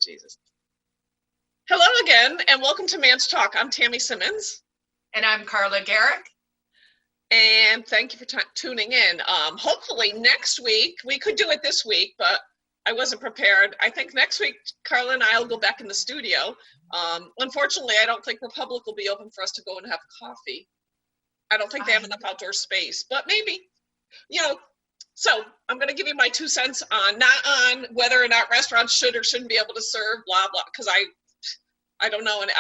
Jesus. Hello again, and welcome to ManchTalk. I'm Tammy Simmons. And I'm Carla Garrick. And thank you for tuning in. Hopefully next week, we could do it this week, but I wasn't prepared. I think next week, Carla and I will go back in the studio. Unfortunately, I don't think Republic will be open for us to go and have coffee. I don't think they have enough outdoor space, but maybe, so I'm going to give you my 2 cents on, not on whether or not restaurants should or shouldn't be able to serve, blah, blah, because I don't know, and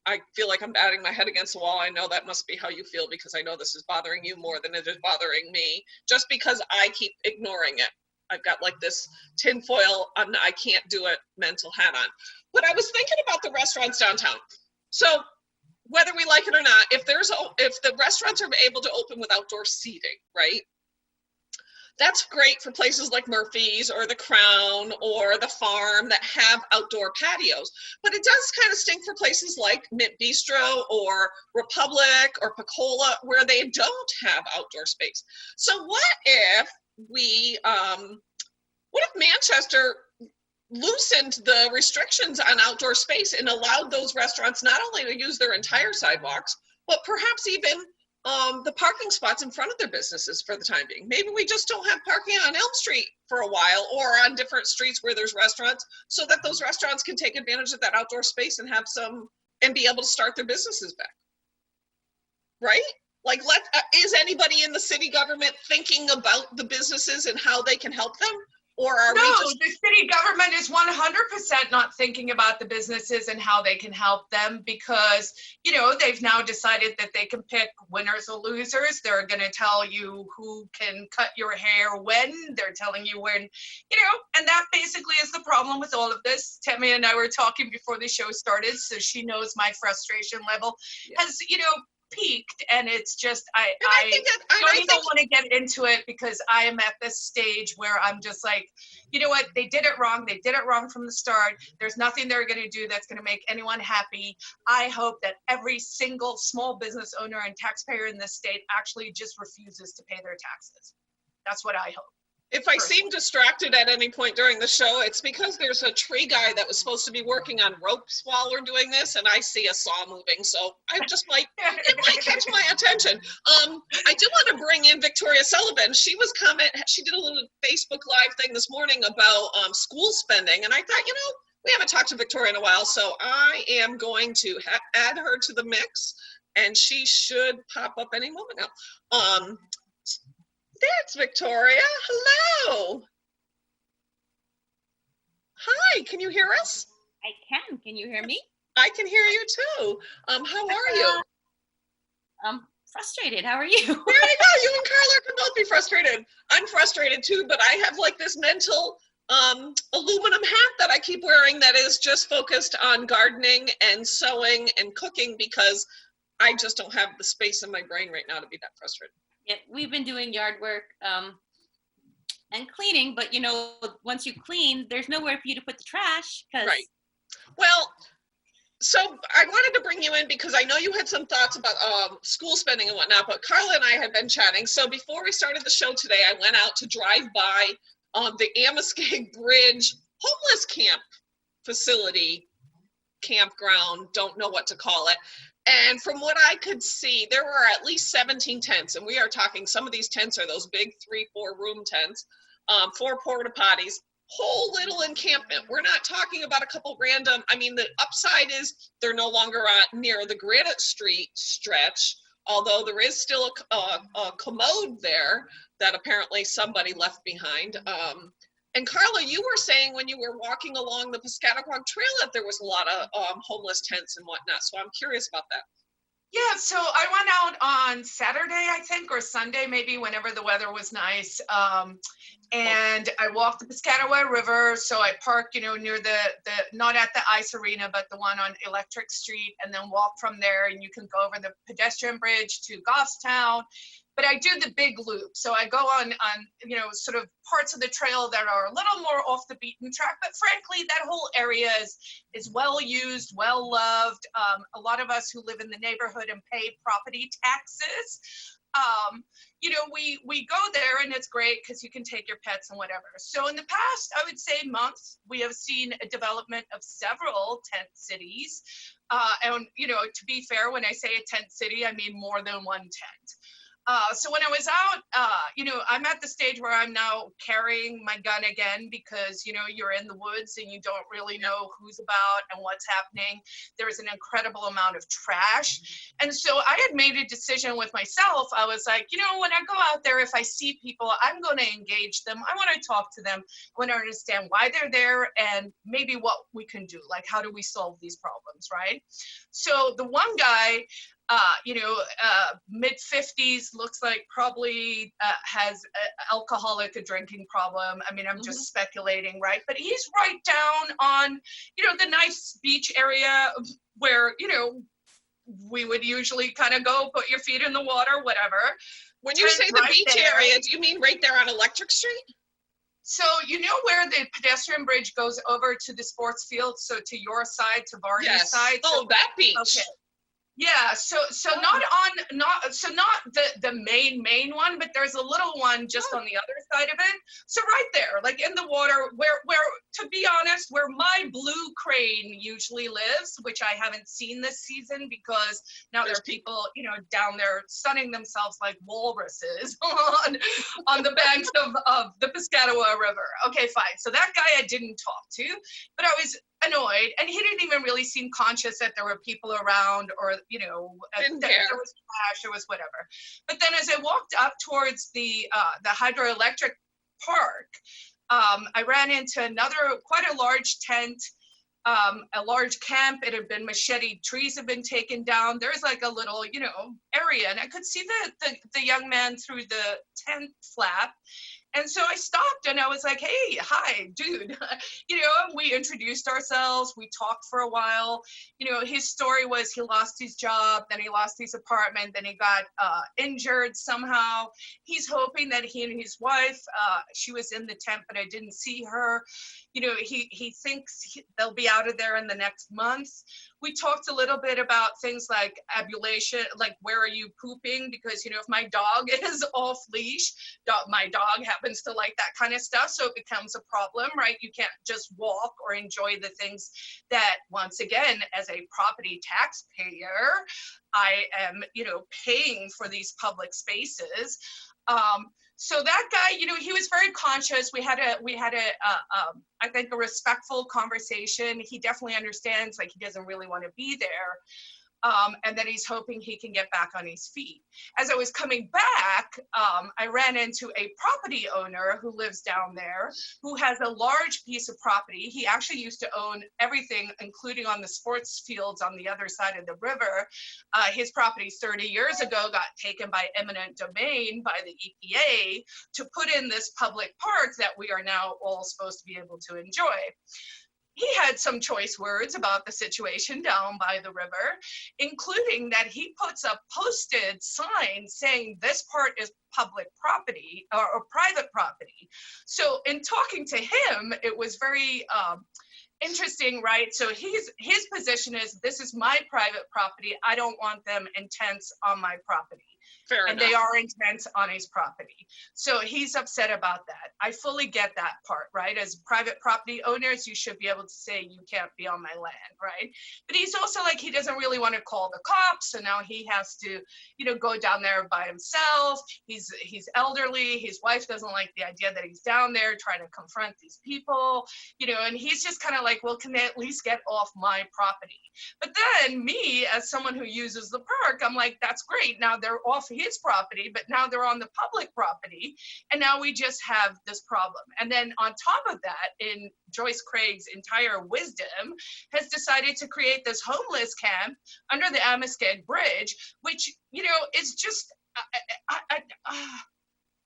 I feel like I'm batting my head against the wall. I know that must be how you feel, because I know this is bothering you more than it is bothering me, just because I keep ignoring it. I've got like this tinfoil, I can't do it mental hat on. But I was thinking about the restaurants downtown. So whether we like it or not, if the restaurants are able to open with outdoor seating, right? That's great for places like Murphy's or the Crown or the Farm that have outdoor patios. But it does kind of stink for places like Mint Bistro or Republic or Picola, where they don't have outdoor space. So what if Manchester loosened the restrictions on outdoor space and allowed those restaurants not only to use their entire sidewalks, but perhaps even the parking spots in front of their businesses for the time being? Maybe we just don't have parking on Elm Street for a while, or on different streets where there's restaurants, so that those restaurants can take advantage of that outdoor space and be able to start their businesses back. Right? Like, is anybody in the city government thinking about the businesses and how they can help them? Or are the city government is 100% not thinking about the businesses and how they can help them, because, they've now decided that they can pick winners or losers. They're going to tell you who can cut your hair when. They're telling you when, and that basically is the problem with all of this. Tammy and I were talking before the show started, so she knows my frustration level has, peaked, and it's just I don't even want to get into it, because I am at this stage where I'm just like, you know what, they did it wrong from the start. There's nothing they're going to do that's going to make anyone happy. I hope that every single small business owner and taxpayer in this state actually just refuses to pay their taxes. That's what I hope. If I seem distracted at any point during the show, it's because there's a tree guy that was supposed to be working on ropes while we're doing this, and I see a saw moving, so it might catch my attention. I do want to bring in Victoria Sullivan. She did a little Facebook Live thing this morning about school spending, and I thought, we haven't talked to Victoria in a while, so I am going to add her to the mix, and she should pop up any moment now. That's Victoria. Hello. Hi, can you hear us? I can. Can you hear me? I can hear you too. How are you? I'm frustrated. How are you? There you go. You and Carla can both be frustrated. I'm frustrated too, but I have like this mental aluminum hat that I keep wearing that is just focused on gardening and sewing and cooking, because I just don't have the space in my brain right now to be that frustrated. Yeah, we've been doing yard work and cleaning, but once you clean, there's nowhere for you to put the trash. Right. Well, so I wanted to bring you in because I know you had some thoughts about school spending and whatnot, but Carla and I had been chatting. So before we started the show today, I went out to drive by the Amoskeag Bridge homeless camp facility, campground, don't know what to call it. And from what I could see, there were at least 17 tents, and we are talking, some of these tents are those big 3-4 room tents, 4 porta potties, whole little encampment. We're not talking about a couple random, the upside is they're no longer near the Granite Street stretch, although there is still a commode there that apparently somebody left behind. And Carla, you were saying when you were walking along the Piscataqua Trail that there was a lot of homeless tents and whatnot. So I'm curious about that. Yeah, so I went out on Saturday, I think, or Sunday, maybe, whenever the weather was nice. And I walked the Piscataqua River. So I parked, near the not at the ice arena, but the one on Electric Street, and then walk from there. And you can go over the pedestrian bridge to Goffstown. but I do the big loop. So I go on, you know, sort of parts of the trail that are a little more off the beaten track, but frankly, that whole area is well used, well loved. A lot of us who live in the neighborhood and pay property taxes, you know, we go there and it's great because you can take your pets and whatever. So in the past, I would say months, we have seen a development of several tent cities. And, you know, to be fair, when I say a tent city, I mean more than one tent. So when I was out, you know, I'm at the stage where I'm now carrying my gun again because, you know, you're in the woods and you don't really know who's about and what's happening. There is an incredible amount of trash. And so I had made a decision with myself. I was like, you know, when I go out there, if I see people, I'm going to engage them. I want to talk to them. I want to understand why they're there and maybe what we can do. Like, how do we solve these problems, right? So the one guy, you know, mid-50s, looks like probably has an alcoholic, a drinking problem. I mean, I'm just speculating, right? But he's right down on, you know, the nice beach area where, you know, we would usually kind of go put your feet in the water, whatever. When you say the beach area, do you mean right there on Electric Street? So you know where the pedestrian bridge goes over to the sports field? So to your side, to Varney's side? Oh, that beach. Okay. Yeah, so not the main one, but there's a little one just on the other side of it. So right there, like in the water, where to be honest, where my blue crane usually lives, which I haven't seen this season because now there are people, you know, down there sunning themselves like walruses on the banks of the Piscataqua River. Okay, fine. So that guy I didn't talk to, but I was annoyed, and he didn't even really seem conscious that there were people around, or you know, there was trash, there was whatever. But then as I walked up towards the hydroelectric park, I ran into another quite a large tent, a large camp. It had been macheted, trees had been taken down. There's like a little, you know, area, and I could see the young man through the tent flap. And so I stopped and I was like, hey, hi, dude. You know, we introduced ourselves. We talked for a while. You know, his story was he lost his job, then he lost his apartment, then he got injured somehow. He's hoping that he and his wife, she was in the tent, but I didn't see her. You know, he thinks they'll be out of there in the next month. We talked a little bit about things like ambulation, like where are you pooping? Because, you know, if my dog is off leash, my dog happens to like that kind of stuff. So it becomes a problem, right? You can't just walk or enjoy the things that, once again, as a property taxpayer, I am, you know, paying for these public spaces. So that guy, you know, he was very conscious. We had a I think a respectful conversation. He definitely understands, like, he doesn't really want to be there. And then he's hoping he can get back on his feet. As I was coming back, I ran into a property owner who lives down there, who has a large piece of property. He actually used to own everything, including on the sports fields on the other side of the river. His property 30 years ago got taken by eminent domain by the EPA to put in this public park that we are now all supposed to be able to enjoy. He had some choice words about the situation down by the river, including that he puts up posted signs saying this part is public property or private property. So in talking to him, it was very interesting, right? So his position is, this is my private property. I don't want them in tents on my property. Fair and enough. They are in tents on his property. So he's upset about that. I fully get that part, right? As private property owners, you should be able to say you can't be on my land, right? But he's also like, he doesn't really want to call the cops. So now he has to, you know, go down there by himself. He's elderly. His wife doesn't like the idea that he's down there trying to confront these people, you know, and he's just kind of like, well, can they at least get off my property? But then me, as someone who uses the park, I'm like, that's great. Now they're off his property, but now they're on the public property. And now we just have this problem. And then on top of that, in Joyce Craig's entire wisdom, has decided to create this homeless camp under the Amistad Bridge, which, you know, is just,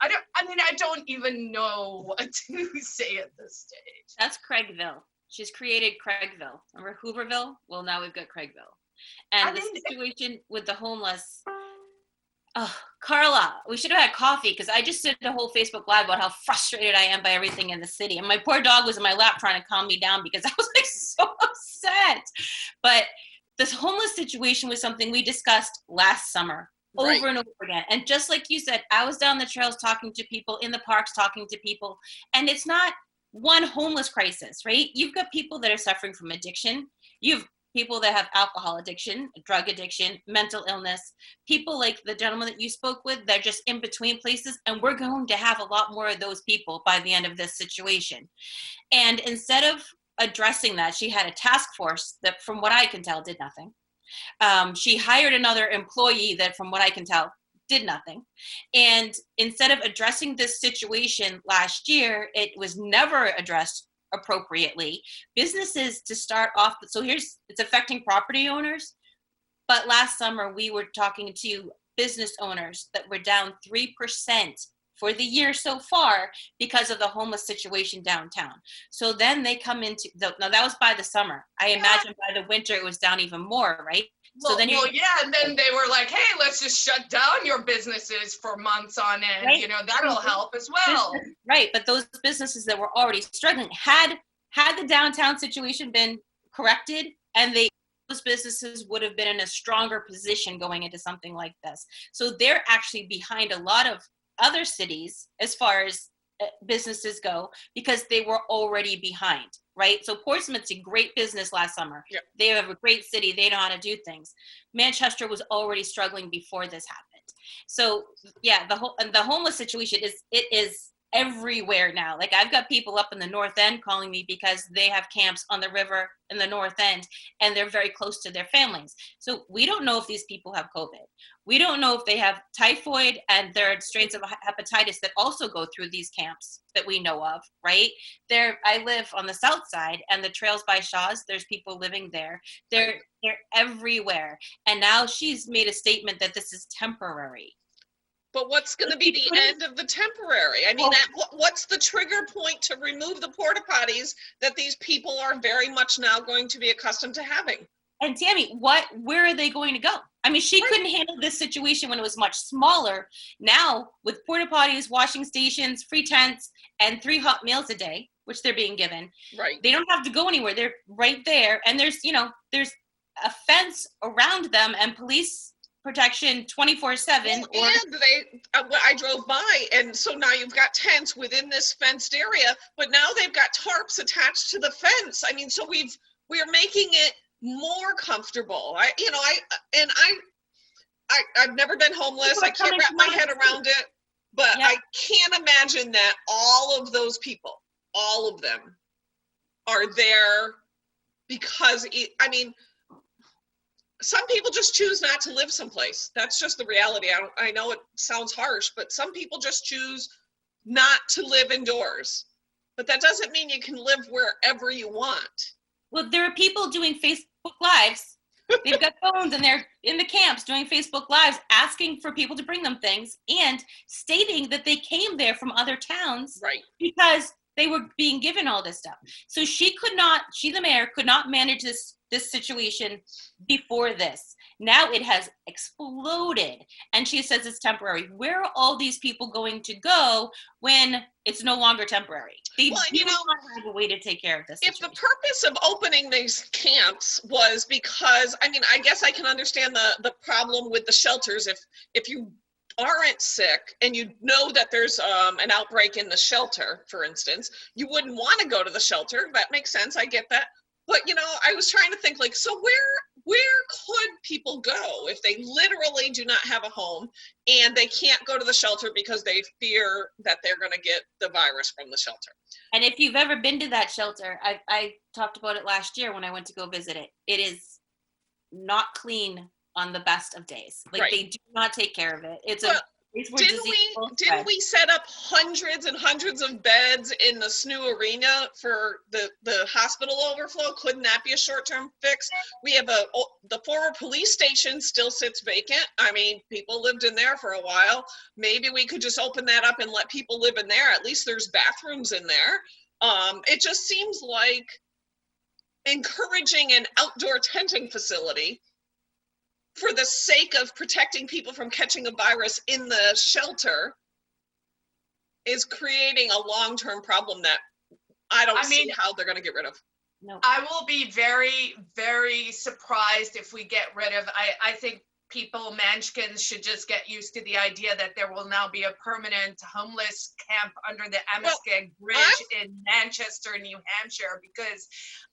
I don't even know what to say at this stage. That's Craigville. She's created Craigville. Remember Hooverville? Well, now we've got Craigville. And the situation with the homeless, Oh, Carla, we should have had coffee because I just did a whole Facebook Live about how frustrated I am by everything in the city. And my poor dog was in my lap trying to calm me down because I was like so upset. But this homeless situation was something we discussed last summer Right. over and over again. And just like you said, I was down the trails talking to people, in the parks talking to people. And it's not one homeless crisis, right? You've got people that are suffering from addiction. You've people that have alcohol addiction, drug addiction, mental illness, people like the gentleman that you spoke with, they're just in between places. And we're going to have a lot more of those people by the end of this situation. And instead of addressing that, she had a task force that, from what I can tell, did nothing. She hired another employee that, from what I can tell, did nothing. And instead of addressing this situation last year, it was never addressed appropriately. Businesses to start off, so it's affecting property owners, but last summer we were talking to business owners that were down 3% for the year so far because of the homeless situation downtown. So then they come into now that was by the summer. I imagine by the winter it was down even more, right? Well, So then and then they were like, hey, let's just shut down your businesses for months on end. Right. You know, that'll help as well. Right, but those businesses that were already struggling, had the downtown situation been corrected, and those businesses would have been in a stronger position going into something like this. So they're actually behind a lot of other cities as far as businesses go because they were already behind, right? So Portsmouth's a great business last summer. Yep. They have a great city. They know how to do things. Manchester was already struggling before this happened. So yeah, the homeless situation is everywhere now. Like I've got people up in the North End calling me because they have camps on the river in the North End and they're very close to their families. So we don't know if these people have COVID. We don't know if they have typhoid and there are strains of hepatitis that also go through these camps that we know of, right? I live on the south side and the trails by Shaw's, there's people living there. They're everywhere. And now she's made a statement that this is temporary. But what's going to be the end of the temporary? I mean, what's the trigger point to remove the porta potties that these people are very much now going to be accustomed to having? And Tammy, where are they going to go? I mean, she couldn't handle this situation when it was much smaller. Now, with porta potties, washing stations, free tents, and 3 hot meals a day, which they're being given, right? They don't have to go anywhere. They're right there. And there's a fence around them and police protection 24/7. I drove by, and so now you've got tents within this fenced area, but now they've got tarps attached to the fence. I mean, so we're making it more comfortable. I've never been homeless. I can't wrap my head around it, but I can't imagine that all of those people, all of them, are there because some people just choose not to live someplace. That's just the reality. I know it sounds harsh, but some people just choose not to live indoors. But that doesn't mean you can live wherever you want. Well, there are people doing Facebook Lives. They've got phones and they're in the camps doing Facebook Lives, asking for people to bring them things and stating that they came there from other towns, right? Because they were being given all this stuff. So she, the mayor, could not manage this situation before this. Now it has exploded. And she says it's temporary. Where are all these people going to go when it's no longer temporary? They not have a way to take care of this situation. If the purpose of opening these camps was because, I guess I can understand the problem with the shelters. If you aren't sick and you know that there's an outbreak in the shelter, for instance, you wouldn't want to go to the shelter. That makes sense. I get that. But, I was trying to think, so where could people go if they literally do not have a home and they can't go to the shelter because they fear that they're going to get the virus from the shelter? And if you've ever been to that shelter, I talked about it last year when I went to go visit it. It is not clean on the best of days. They do not take care of it. Didn't we set up hundreds and hundreds of beds in the SNU arena for the hospital overflow? Couldn't that be a short-term fix? We have the former police station still sits vacant. People lived in there for a while. Maybe we could just open that up and let people live in there. At least there's bathrooms in there. It just seems like encouraging an outdoor tenting facility for the sake of protecting people from catching a virus in the shelter is creating a long-term problem that I don't see how they're going to get rid of. No. I will be very, very surprised if we get rid of, I think Manchkins should just get used to the idea that there will now be a permanent homeless camp under the Amoskeag Bridge in Manchester, New Hampshire, because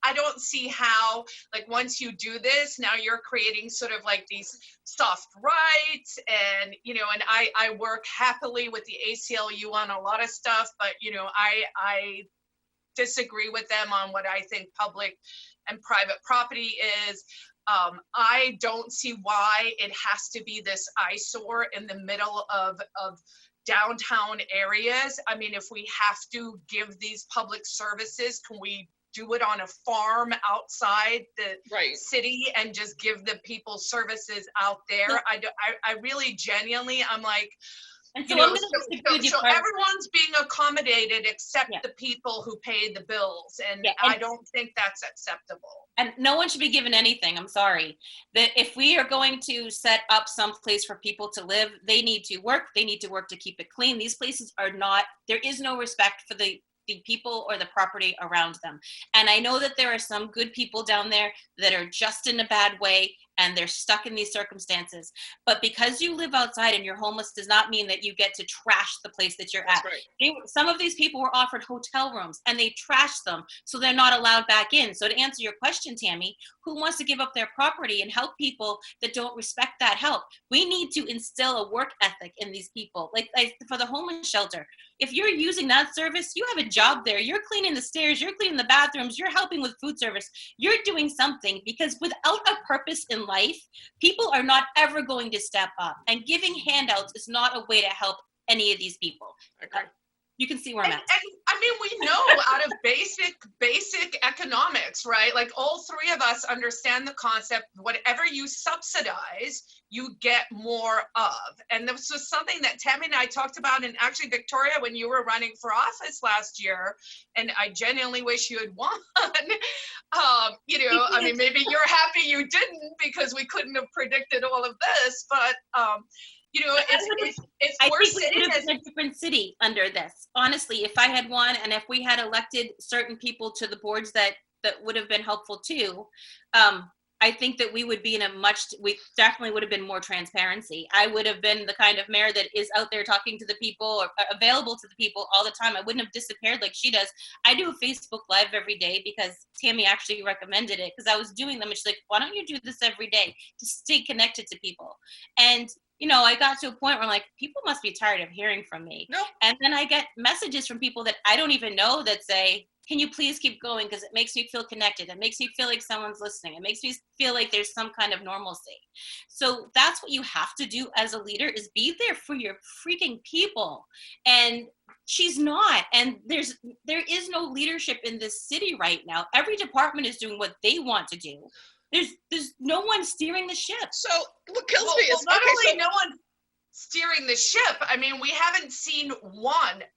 I don't see how, like, once you do this, now you're creating sort of like these soft rights, and, you know, and I work happily with the ACLU on a lot of stuff, but, you know, I disagree with them on what I think public and private property is. I don't see why it has to be this eyesore in the middle of downtown areas. I mean, if we have to give these public services, can we do it on a farm outside the city and just give the people services out there? I really genuinely, I'm like, and so, you know, so everyone's being accommodated except the people who pay the bills, and I don't think that's acceptable. And no one should be given anything. I'm sorry. That if we are going to set up some place for people to live, they need to work. They need to work to keep it clean. These places are not, there is no respect for the people or the property around them. And I know that there are some good people down there that are just in a bad way and they're stuck in these circumstances. But because you live outside and you're homeless does not mean that you get to trash the place that you're at. Right. Some of these people were offered hotel rooms and they trashed them, so they're not allowed back in. So to answer your question, Tammy, who wants to give up their property and help people that don't respect that help? We need to instill a work ethic in these people. Like for the homeless shelter, if you're using that service, you have a job there. You're cleaning the stairs, you're cleaning the bathrooms, you're helping with food service. You're doing something, because without a purpose in life, people are not ever going to step up. And giving handouts is not a way to help any of these people. Okay. You can see where I'm at. And I mean, we know out of basic economics, right? Like all three of us understand the concept, whatever you subsidize, you get more of. And this was something that Tammy and I talked about, and actually Victoria, when you were running for office last year, and I genuinely wish you had won. You know, I mean, maybe you're happy you didn't because we couldn't have predicted all of this, but you know, if we're sitting as a different city under this, honestly, if I had won and if we had elected certain people to the boards that would have been helpful too, I think that we would be we definitely would have been more transparency. I would have been the kind of mayor that is out there talking to the people or available to the people all the time. I wouldn't have disappeared like she does. I do a Facebook Live every day because Tammy actually recommended it, because I was doing them and she's like, why don't you do this every day to stay connected to people? And you know, I got to a point where I'm like, people must be tired of hearing from me. Nope. And then I get messages from people that I don't even know that say, can you please keep going? Because it makes me feel connected. It makes me feel like someone's listening. It makes me feel like there's some kind of normalcy. So that's what you have to do as a leader, is be there for your freaking people. And she's not. And there is no leadership in this city right now. Every department is doing what they want to do. There's no one steering the ship. So what kills me is not only no one steering the ship. I mean, we haven't seen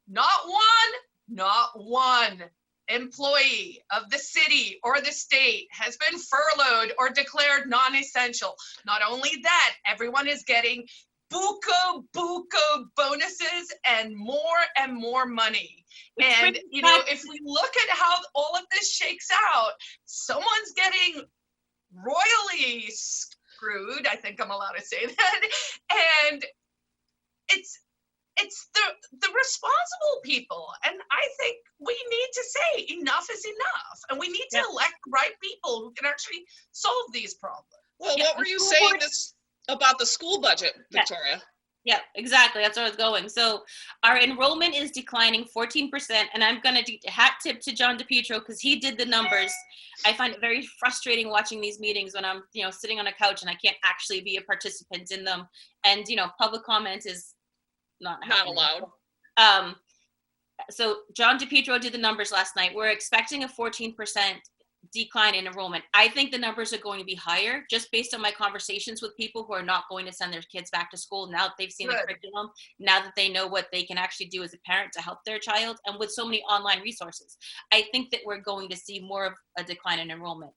not one employee of the city or the state has been furloughed or declared non-essential. Not only that, everyone is getting buku bonuses and more money. And you know, if we look at how all of this shakes out, someone's getting royally screwed, I think I'm allowed to say that, and it's the responsible people. And I think we need to say enough is enough, and we need to elect the right people who can actually solve these problems. Well, what were you saying about the school budget, Victoria? Yeah, exactly. That's where I was going. So our enrollment is declining 14%. And I'm going to hat tip to John DePietro because he did the numbers. I find it very frustrating watching these meetings when I'm, you know, sitting on a couch and I can't actually be a participant in them. And, you know, public comment is not allowed. So John DePietro did the numbers last night. We're expecting a 14% decline in enrollment. I think the numbers are going to be higher just based on my conversations with people who are not going to send their kids back to school now that they've seen the curriculum, now that they know what they can actually do as a parent to help their child, and with so many online resources. I think that we're going to see more of a decline in enrollment.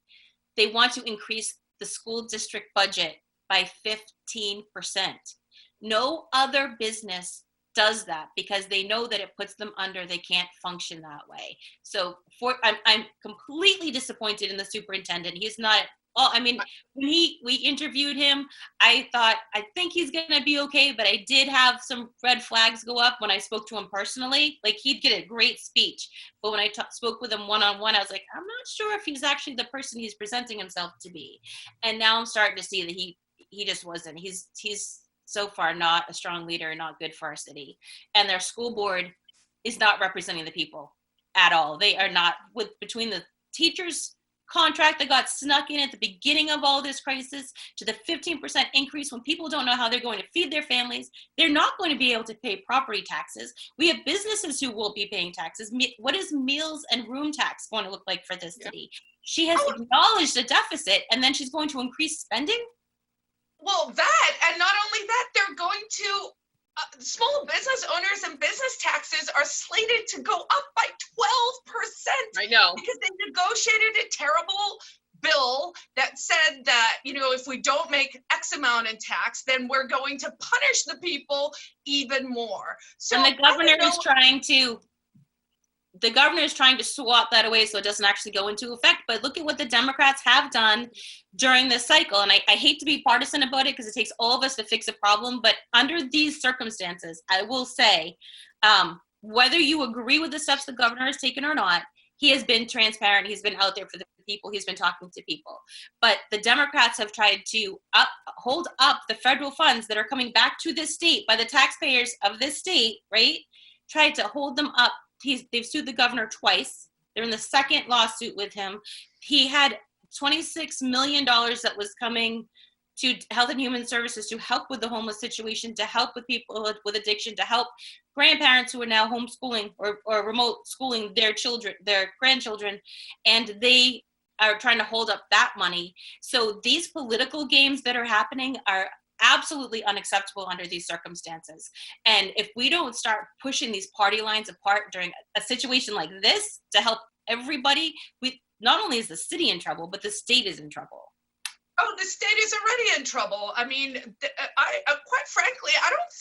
They want to increase the school district budget by 15%. No other business does that because they know that it puts them under, they can't function that way. So I'm completely disappointed in the superintendent. He's not, when we interviewed him, I thought, I think he's going to be okay, but I did have some red flags go up when I spoke to him personally. Like, he'd get a great speech, but when I spoke with him one-on-one, I was like, I'm not sure if he's actually the person he's presenting himself to be. And now I'm starting to see that he just wasn't. He's so far not a strong leader, not good for our city. And their school board is not representing the people at all. They are not, between the teachers' contract that got snuck in at the beginning of all this crisis to the 15% increase when people don't know how they're going to feed their families. They're not going to be able to pay property taxes. We have businesses who will be paying taxes. What is meals and room tax going to look like for this city? She has acknowledged a deficit, and then she's going to increase spending? Well, that, and not only that, they're going to, small business owners and business taxes are slated to go up by 12%. I know. Because they negotiated a terrible bill that said that, if we don't make X amount in tax, then we're going to punish the people even more. So and the governor is trying to swap that away so it doesn't actually go into effect. But look at what the Democrats have done during this cycle. And I hate to be partisan about it because it takes all of us to fix a problem. But under these circumstances, I will say, whether you agree with the steps the governor has taken or not, he has been transparent. He's been out there for the people. He's been talking to people. But the Democrats have tried to hold up the federal funds that are coming back to this state by the taxpayers of this state, right? Tried to hold them up. They've sued the governor twice. They're in the second lawsuit with him. He had $26 million that was coming to Health and Human Services to help with the homeless situation, to help with people with addiction, to help grandparents who are now homeschooling or remote schooling their children, their grandchildren, and they are trying to hold up that money. So these political games that are happening are absolutely unacceptable under these circumstances. And if we don't start pushing these party lines apart during a situation like this to help everybody, not only is the city in trouble, but the state is in trouble. Oh, the state is already in trouble. I mean, I quite frankly, I don't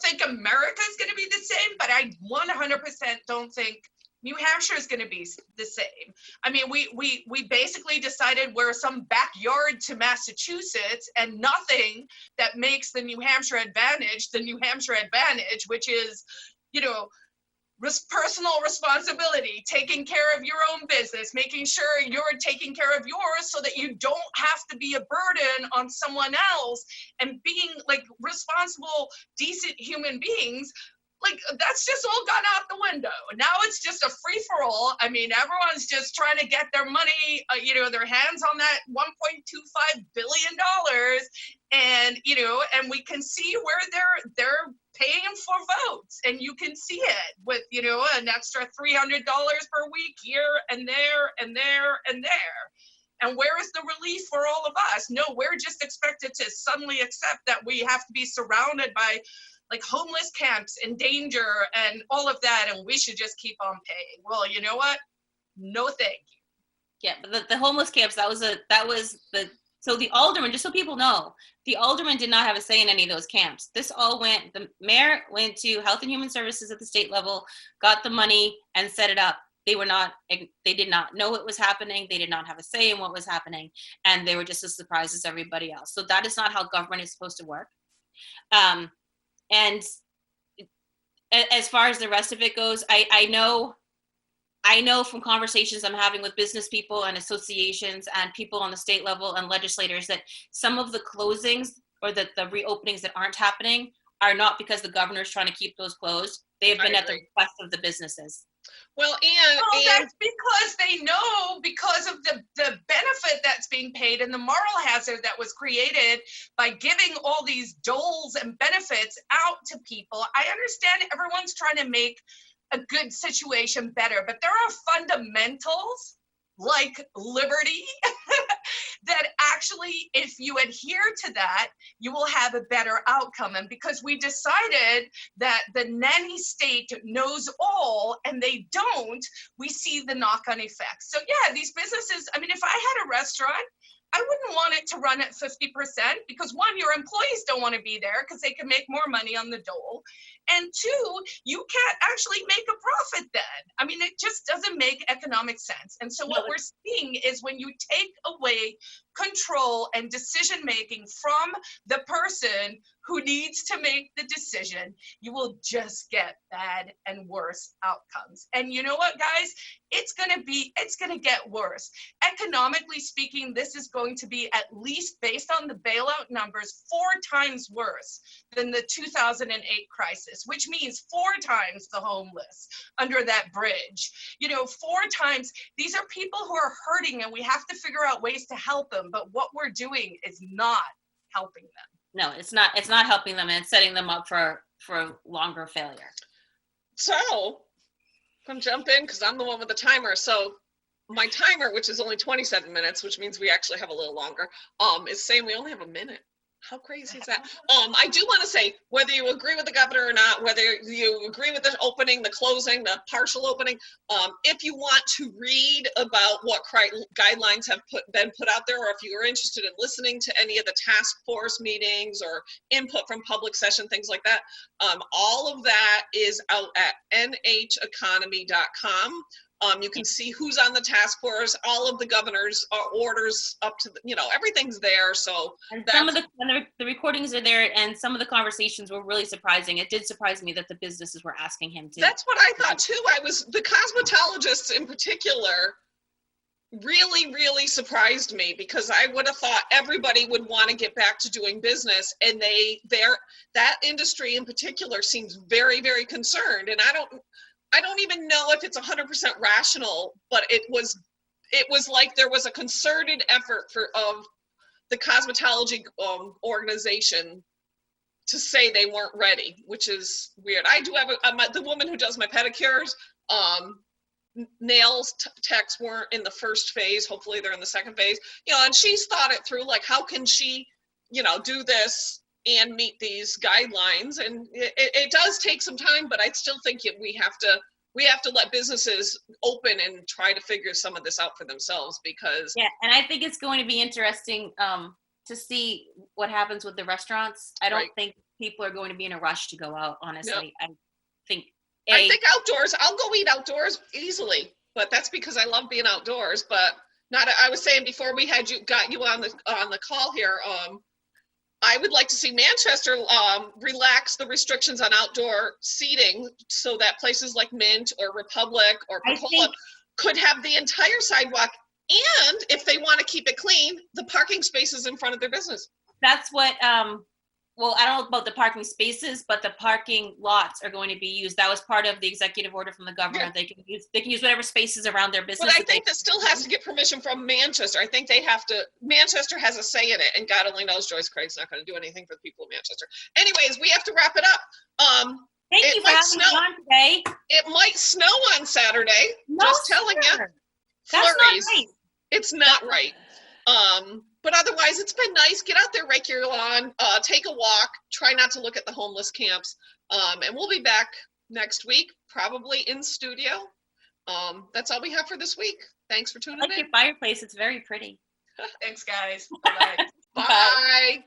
think America is going to be the same, but I 100% don't think New Hampshire is going to be the same. I mean, we basically decided we're some backyard to Massachusetts, and nothing that makes the New Hampshire advantage, which is, personal responsibility, taking care of your own business, making sure you're taking care of yours so that you don't have to be a burden on someone else, and being like responsible, decent human beings. Like, that's just all gone out the window. Now it's just a free-for-all. I mean, everyone's just trying to get their money, their hands on that $1.25 billion. And, and we can see where they're paying for votes. And you can see it with, an extra $300 per week here and there and there and there. And where is the relief for all of us? No, we're just expected to suddenly accept that we have to be surrounded by like homeless camps in danger and all of that, and we should just keep on paying. Well, you know what? No, thank you. Yeah, but the homeless camps, so the alderman, just so people know, the alderman did not have a say in any of those camps. The mayor went to Health and Human Services at the state level, got the money and set it up. They did not know what was happening. They did not have a say in what was happening. And they were just as surprised as everybody else. So that is not how government is supposed to work. And as far as the rest of it goes, I know from conversations I'm having with business people and associations and people on the state level and legislators that some of the closings or the reopenings that aren't happening are not because the governor's trying to keep those closed. They have been at the request of the businesses. Well, that's because they know, because of the benefit that's being paid and the moral hazard that was created by giving all these doles and benefits out to people. I understand everyone's trying to make a good situation better, but there are fundamentals like liberty that actually, if you adhere to that, you will have a better outcome. And because we decided that the nanny state knows all and they don't, we see the knock-on effects. So yeah, these businesses, I mean, if I had a restaurant, I wouldn't want it to run at 50% because one, your employees don't want to be there because they can make more money on the dole. And two, you can't actually make a profit then. I mean, it just doesn't make economic sense. And so what we're seeing is when you take away control and decision-making from the person who needs to make the decision, you will just get bad and worse outcomes. And you know what, guys? It's gonna get worse. Economically speaking, this is going to be at least, based on the bailout numbers, 4 times worse than the 2008 crisis, which means 4 times the homeless under that bridge. You know, 4 times. These are people who are hurting and we have to figure out ways to help them, but what we're doing is not helping them. No, it's not helping them, and it's setting them up for longer failure. So I'm jump in because I'm the one with the timer. So my timer, which is only 27 minutes, which means we actually have a little longer, is saying we only have a minute. How crazy is that? I do want to say, whether you agree with the governor or not, whether you agree with the opening, the closing, the partial opening, if you want to read about what guidelines have been put out there, or if you are interested in listening to any of the task force meetings or input from public session, things like that, all of that is out at nheconomy.com. You can see who's on the task force, all of the governor's orders up to, everything's there. So and some of the recordings are there, and some of the conversations were really surprising. It did surprise me that the businesses were asking him to. That's what I thought too. The cosmetologists in particular really, really surprised me, because I would have thought everybody would want to get back to doing business, and that industry in particular seems very, very concerned. And I don't even know if it's 100% rational, but it was like there was a concerted effort of the cosmetology organization to say they weren't ready, which is weird. I do have the woman who does my pedicures, nails techs weren't in the first phase. Hopefully they're in the second phase, and she's thought it through, like, how can she, do this and meet these guidelines. And it does take some time, but I still think we have to let businesses open and try to figure some of this out for themselves, because and I think it's going to be interesting to see what happens with the restaurants. I don't think people are going to be in a rush to go out, honestly. No. I think outdoors, I'll go eat outdoors easily, but that's because I love being outdoors. But I was saying before we got you on the call here, I would like to see Manchester relax the restrictions on outdoor seating, so that places like Mint or Republic or Pecola could have the entire sidewalk, and if they want to keep it clean, the parking spaces in front of their business. That's what, well, I don't know about the parking spaces, but the parking lots are going to be used. That was part of the executive order from the governor. Yeah. They can use whatever spaces around their business. But I think that still has to get permission from Manchester. I think Manchester has a say in it, and God only knows Joyce Craig's not going to do anything for the people of Manchester. Anyways, we have to wrap it up. Thank you for having me on today. It might snow on Saturday. No, just telling you. That's not right. It's not right. But otherwise, it's been nice. Get out there, rake your lawn, take a walk, try not to look at the homeless camps. And we'll be back next week, probably in studio. That's all we have for this week. Thanks for tuning in. I like your fireplace. It's very pretty. Thanks, guys. Bye-bye. Bye.